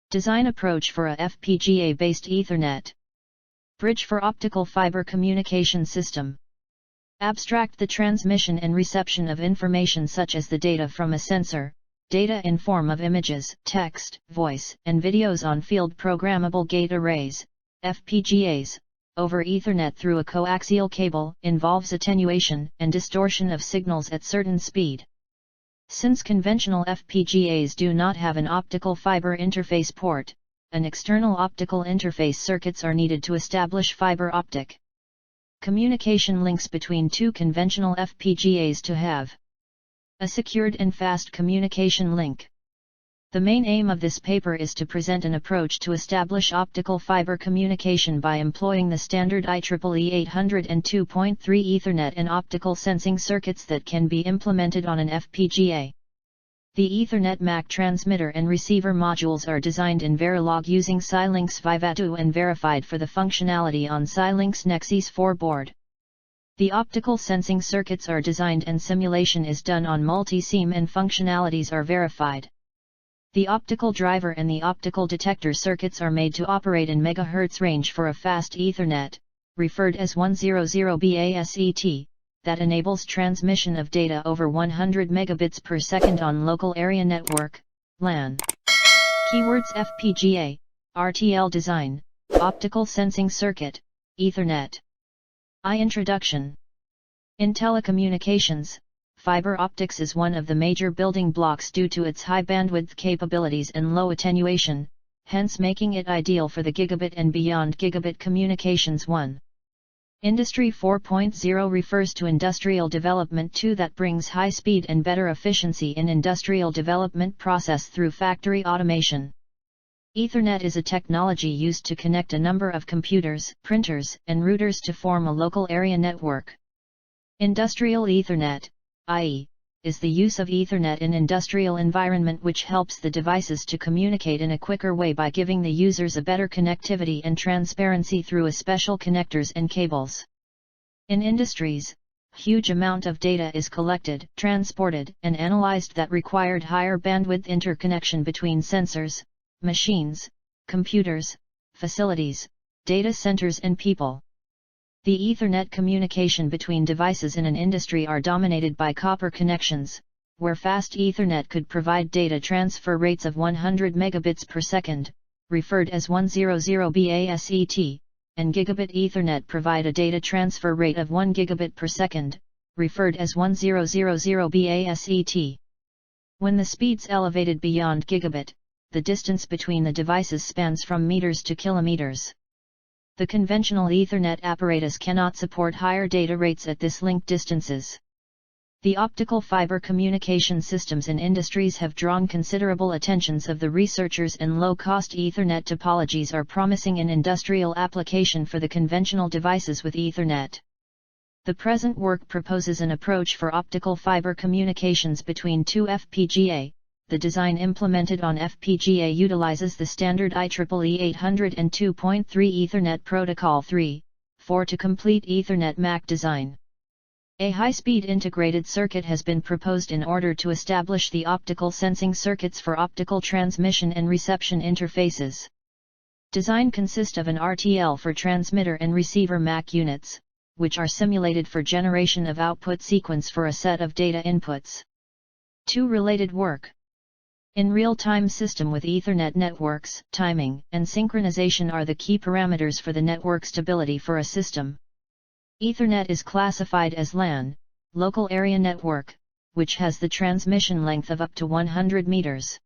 Design approach for a FPGA-based Ethernet bridge for optical fiber communication system. Abstract: the transmission and reception of information such as the data from a sensor, data in form of images, text, voice, and videos on Field Programmable Gate Arrays, FPGAs, over Ethernet through a coaxial cable, involves attenuation and distortion of signals at certain speed. Since conventional FPGAs do not have an optical fiber interface port, an external optical interface circuits are needed to establish fiber optic communication links between two conventional FPGAs to have a secured and fast communication link. The main aim of this paper is to present an approach to establish optical fiber communication by employing the standard IEEE 802.3 Ethernet and optical sensing circuits that can be implemented on an FPGA. The Ethernet MAC transmitter and receiver modules are designed in Verilog using Xilinx Vivado and verified for the functionality on Xilinx Nexys 4 board. The optical sensing circuits are designed and simulation is done on Multisim and functionalities are verified. The optical driver and the optical detector circuits are made to operate in Mega Hertz range for a fast Ethernet, referred as 100-Based, that enables transmission of data over 100 megabits per second on local area network, LAN. Keywords: FPGA, RTL design, optical sensing circuit, Ethernet. Introduction. In telecommunications, fiber optics is one of the major building blocks due to its high bandwidth capabilities and low attenuation, hence making it ideal for the gigabit and beyond gigabit communications. 1. Industry 4.0 refers to industrial development 2 that brings high speed and better efficiency in industrial development process through factory automation. Ethernet is a technology used to connect a number of computers, printers, and routers to form a local area network. Industrial Ethernet, i.e., is the use of Ethernet in industrial environment which helps the devices to communicate in a quicker way by giving the users a better connectivity and transparency through a special connectors and cables. In industries, huge amount of data is collected, transported, and analyzed that required higher bandwidth interconnection between sensors, machines, computers, facilities, data centers and people. The Ethernet communication between devices in an industry are dominated by copper connections, where fast Ethernet could provide data transfer rates of 100 megabits per second, referred as 100-Based, and gigabit Ethernet provide a data transfer rate of 1 gigabit per second, referred as 1000-Based. When the speeds elevated beyond gigabit, the distance between the devices spans from meters to kilometers. The conventional Ethernet apparatus cannot support higher data rates at this link distances. The optical fiber communication systems in industries have drawn considerable attentions of the researchers, and low-cost Ethernet topologies are promising in industrial application for the conventional devices with Ethernet. The present work proposes an approach for optical fiber communications between two FPGA. The design implemented on FPGA utilizes the standard IEEE 802.3 Ethernet Protocol 3.4 to complete Ethernet MAC design. A high-speed integrated circuit has been proposed in order to establish the optical sensing circuits for optical transmission and reception interfaces. Design consists of an RTL for transmitter and receiver MAC units, which are simulated for generation of output sequence for a set of data inputs. 2. Related work. In real-time system with Ethernet networks, timing and synchronization are the key parameters for the network stability for a system. Ethernet is classified as LAN, local area network, which has the transmission length of up to 100 meters.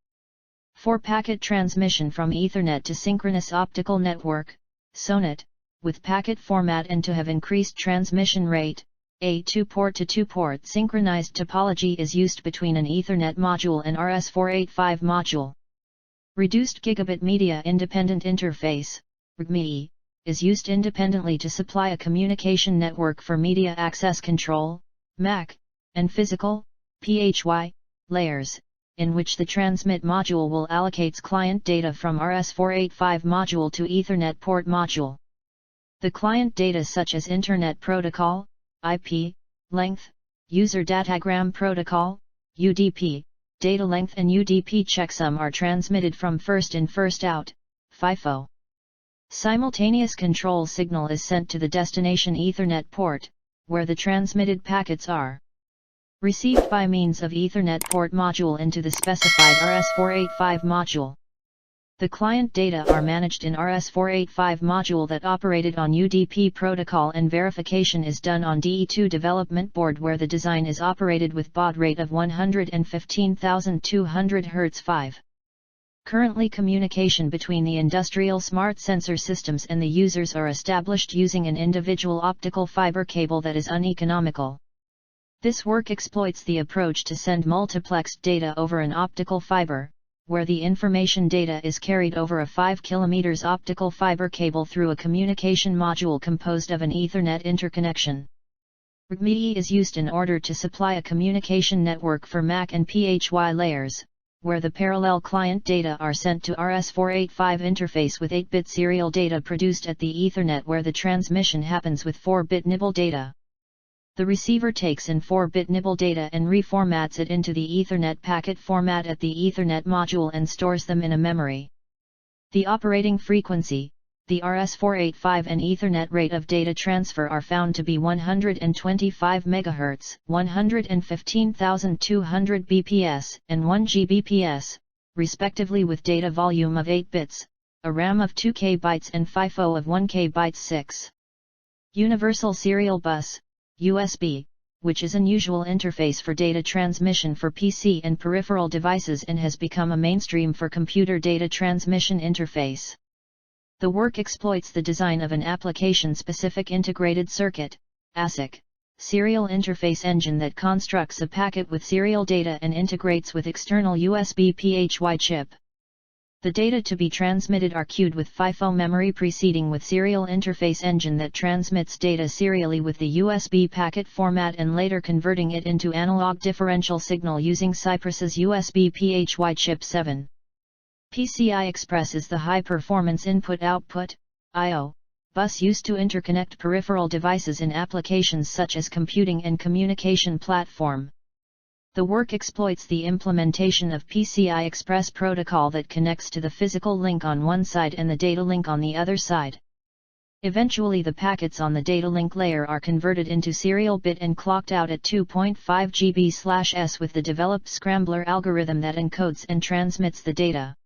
For packet transmission from Ethernet to synchronous optical network, SONET, with packet format and to have increased transmission rate, a 2-port to 2-port synchronized topology is used between an Ethernet module and RS-485 module. Reduced Gigabit Media Independent Interface, RGMI, is used independently to supply a communication network for media access control, MAC, and physical, PHY, layers, in which the transmit module will allocates client data from RS-485 module to Ethernet port module. The client data such as Internet Protocol, IP, length, User Datagram Protocol, UDP, data length and UDP checksum are transmitted from first in first out, FIFO. Simultaneous control signal is sent to the destination Ethernet port, where the transmitted packets are received by means of Ethernet port module into the specified RS-485 module. The client data are managed in RS-485 module that operated on UDP protocol, and verification is done on DE2 development board, where the design is operated with baud rate of 115,200 Hz. Currently, communication between the industrial smart sensor systems and the users are established using an individual optical fiber cable that is uneconomical. This work exploits the approach to send multiplexed data over an optical fiber, where the information data is carried over a 5 km optical fiber cable through a communication module composed of an Ethernet interconnection. RGME is used in order to supply a communication network for MAC and PHY layers, where the parallel client data are sent to RS-485 interface with 8-bit serial data produced at the Ethernet, where the transmission happens with 4-bit nibble data. The receiver takes in 4-bit nibble data and reformats it into the Ethernet packet format at the Ethernet module and stores them in a memory. The operating frequency, the RS-485 and Ethernet rate of data transfer are found to be 125 MHz, 115,200 bps, and 1 Gbps, respectively, with data volume of 8 bits, a RAM of 2 KB and FIFO of 1 KB 6. Universal Serial Bus, USB, which is an unusual interface for data transmission for PC and peripheral devices and has become a mainstream for computer data transmission interface. The work exploits the design of an application-specific integrated circuit, ASIC, serial interface engine that constructs a packet with serial data and integrates with external USB PHY chip. The data to be transmitted are queued with FIFO memory preceding with serial interface engine that transmits data serially with the USB packet format and later converting it into analog differential signal using Cypress's USB PHY chip 7. PCI Express is the high-performance input-output (I/O) bus used to interconnect peripheral devices in applications such as computing and communication platform. The work exploits the implementation of PCI Express protocol that connects to the physical link on one side and the data link on the other side. Eventually, the packets on the data link layer are converted into serial bit and clocked out at 2.5 GB/s with the developed scrambler algorithm that encodes and transmits the data.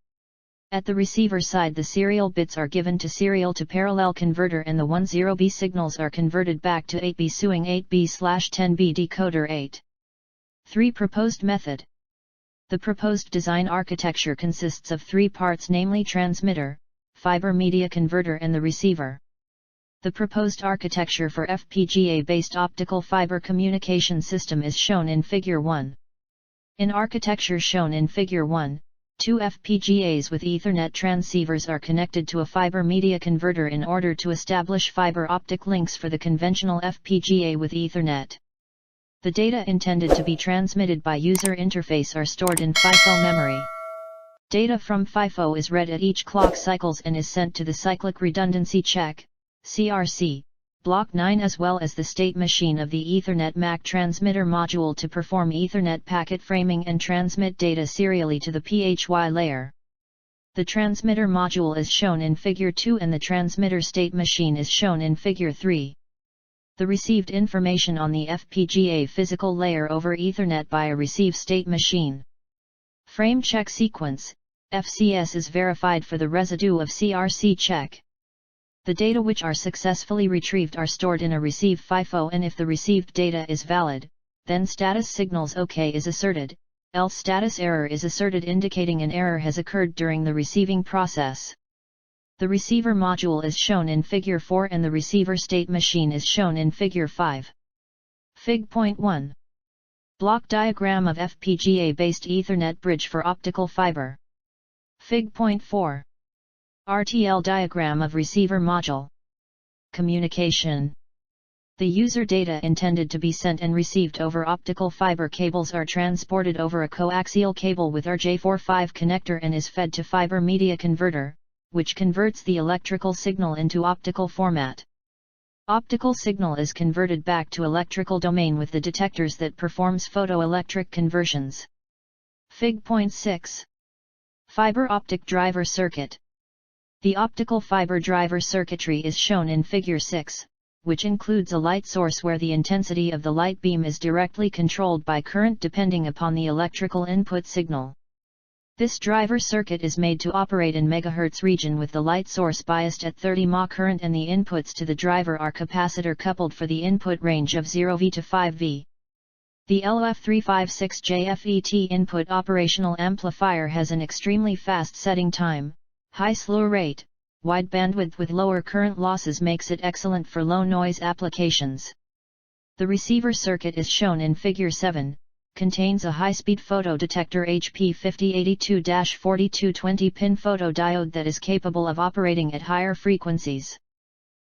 At the receiver side, the serial bits are given to serial to parallel converter and the 10B signals are converted back to 8B suing 8B/10B decoder 8. 3. Proposed method. The proposed design architecture consists of 3 parts, namely transmitter, fiber media converter and the receiver. The proposed architecture for FPGA-based optical fiber communication system is shown in Figure 1. In architecture shown in Figure 1, 2 FPGAs with Ethernet transceivers are connected to a fiber media converter in order to establish fiber optic links for the conventional FPGA with Ethernet. The data intended to be transmitted by user interface are stored in FIFO memory. Data from FIFO is read at each clock cycles and is sent to the cyclic redundancy check, CRC, block 9 as well as the state machine of the Ethernet MAC transmitter module to perform Ethernet packet framing and transmit data serially to the PHY layer. The transmitter module is shown in Figure 2 and the transmitter state machine is shown in Figure 3. The received information on the FPGA physical layer over Ethernet by a receive state machine. Frame check sequence, FCS, is verified for the residue of CRC check. The data which are successfully retrieved are stored in a receive FIFO, and if the received data is valid, then status signals OK is asserted, else status error is asserted indicating an error has occurred during the receiving process. The receiver module is shown in Figure 4 and the receiver state machine is shown in Figure 5. Fig.1. Block diagram of FPGA-based Ethernet bridge for optical fiber. Fig.4. RTL diagram of receiver module. Communication. The user data intended to be sent and received over optical fiber cables are transported over a coaxial cable with RJ45 connector and is fed to fiber media converter, which converts the electrical signal into optical format. Optical signal is converted back to electrical domain with the detectors that performs photoelectric conversions. Fig.6. Fiber optic driver circuit. The optical fiber driver circuitry is shown in Figure 6, which includes a light source where the intensity of the light beam is directly controlled by current depending upon the electrical input signal. This driver circuit is made to operate in Mega Hertz region with the light source biased at 30 mA current, and the inputs to the driver are capacitor coupled for the input range of 0V to 5V. The LOF356JFET input operational amplifier has an extremely fast setting time, high slew rate, wide bandwidth with lower current losses makes it excellent for low noise applications. The receiver circuit is shown in Figure 7, contains a high-speed photodetector HP5082-4220 pin photodiode that is capable of operating at higher frequencies.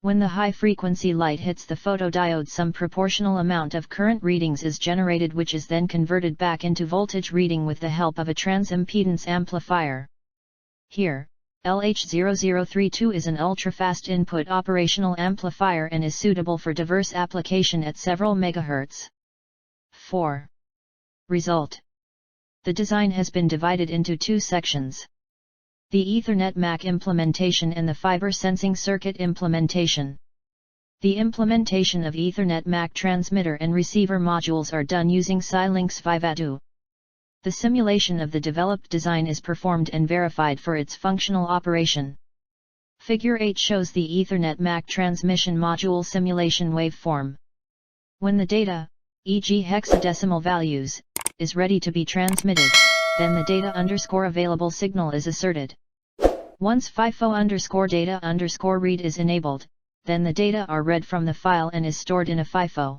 When the high-frequency light hits the photodiode, some proportional amount of current readings is generated, which is then converted back into voltage reading with the help of a transimpedance amplifier. Here, LH0032 is an ultra-fast input operational amplifier and is suitable for diverse application at several MHz. 4. Result. The design has been divided into two sections: the Ethernet MAC implementation and the fiber sensing circuit implementation. The implementation of Ethernet MAC transmitter and receiver modules are done using Xilinx Vivado. The simulation of the developed design is performed and verified for its functional operation. Figure 8 shows the Ethernet MAC transmission module simulation waveform. When the data, e.g. hexadecimal values, is ready to be transmitted, then the data_available signal is asserted. Once FIFO_data_read is enabled, then the data are read from the file and is stored in a FIFO.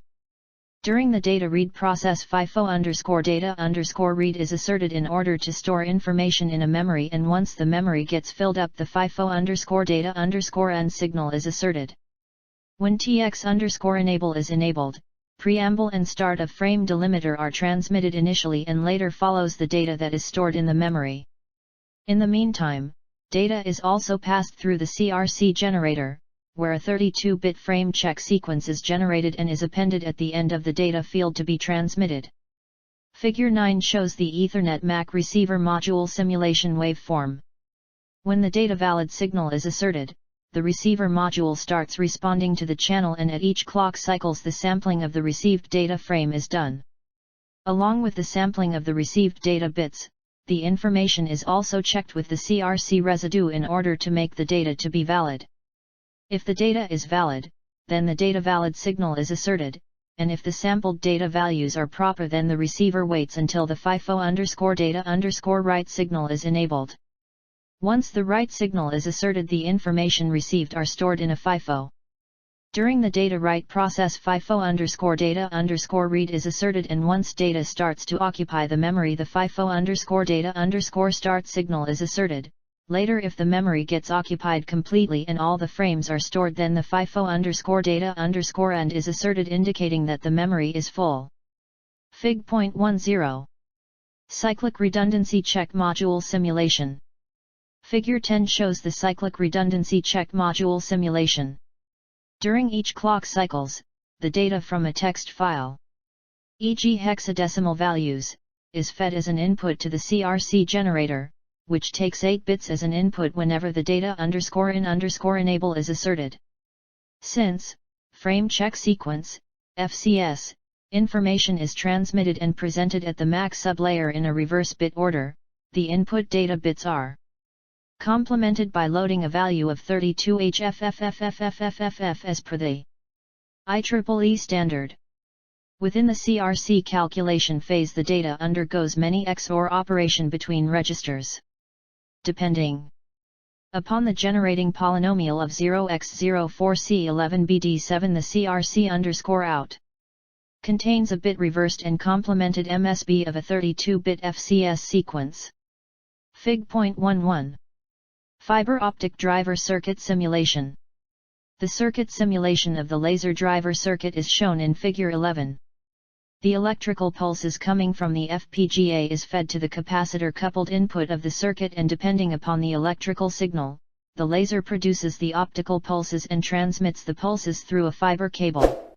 During the data read process, FIFO_data_read is asserted in order to store information in a memory, and once the memory gets filled up, the FIFO_data_end signal is asserted. When TX_enable is enabled, preamble and start of frame delimiter are transmitted initially, and later follows the data that is stored in the memory. In the meantime, data is also passed through the CRC generator, where a 32-bit frame check sequence is generated and is appended at the end of the data field to be transmitted. Figure 9 shows the Ethernet MAC receiver module simulation waveform. When the data valid signal is asserted, the receiver module starts responding to the channel, and at each clock cycles the sampling of the received data frame is done. Along with the sampling of the received data bits, the information is also checked with the CRC residue in order to make the data to be valid. If the data is valid, then the data valid signal is asserted, and if the sampled data values are proper, then the receiver waits until the FIFO_data_write signal is enabled. Once the write signal is asserted, the information received are stored in a FIFO. During the data write process, FIFO_data_read is asserted, and once data starts to occupy the memory, the FIFO_data_start signal is asserted. Later, if the memory gets occupied completely and all the frames are stored, then the FIFO_data_end is asserted, indicating that the memory is full. Fig.10. Cyclic redundancy check module simulation. Figure 10 shows the cyclic redundancy check module simulation. During each clock cycles, the data from a text file, e.g. hexadecimal values, is fed as an input to the CRC generator, which takes 8 bits as an input whenever the data_in_enable is asserted. Since frame check sequence, FCS, information is transmitted and presented at the MAC sublayer in a reverse bit order, the input data bits are complemented by loading a value of 32HFFFFFFF as per the IEEE standard. Within the CRC calculation phase, the data undergoes many XOR operation between registers. Depending upon the generating polynomial of 0x04C11BD7, the CRC_out contains a bit reversed and complemented MSB of a 32-bit FCS sequence. Fig.11. Fiber optic driver circuit simulation. The circuit simulation of the laser driver circuit is shown in Figure 11. The electrical pulses coming from the FPGA is fed to the capacitor-coupled input of the circuit, and depending upon the electrical signal, the laser produces the optical pulses and transmits the pulses through a fiber cable.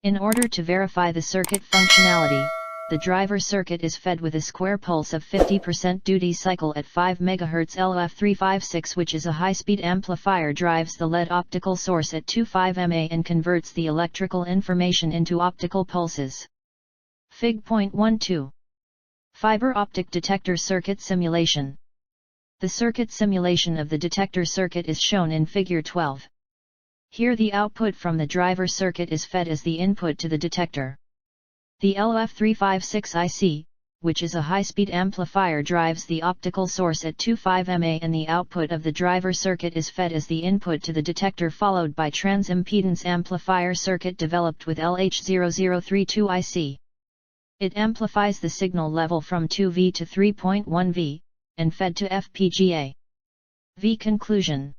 In order to verify the circuit functionality, the driver circuit is fed with a square pulse of 50% duty cycle at 5 MHz LF356, which is a high-speed amplifier, drives the LED optical source at 25 mA and converts the electrical information into optical pulses. Fig.12. Fiber optic detector circuit simulation. The circuit simulation of the detector circuit is shown in Figure 12. Here the output from the driver circuit is fed as the input to the detector. The LF356 IC, which is a high-speed amplifier, drives the optical source at 25 mA and the output of the driver circuit is fed as the input to the detector, followed by transimpedance amplifier circuit developed with LH0032 IC. It amplifies the signal level from 2V to 3.1V, and fed to FPGA. V. Conclusion.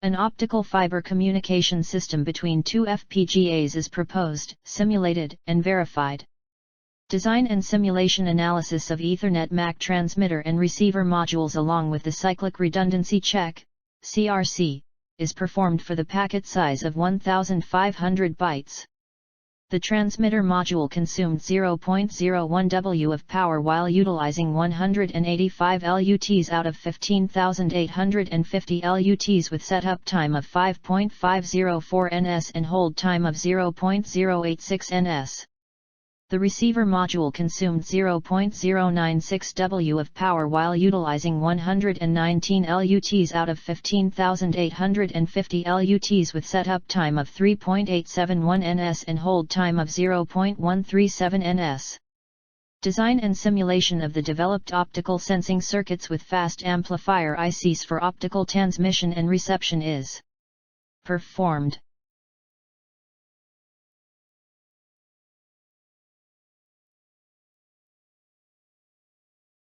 An optical fiber communication system between two FPGAs is proposed, simulated, and verified. Design and simulation analysis of Ethernet MAC transmitter and receiver modules along with the cyclic redundancy check, CRC, is performed for the packet size of 1500 bytes. The transmitter module consumed 0.01 W of power while utilizing 185 LUTs out of 15,850 LUTs with setup time of 5.504 ns and hold time of 0.086 ns. The receiver module consumed 0.096 W of power while utilizing 119 LUTs out of 15,850 LUTs with setup time of 3.871 ns and hold time of 0.137 ns. Design and simulation of the developed optical sensing circuits with fast amplifier ICs for optical transmission and reception is performed.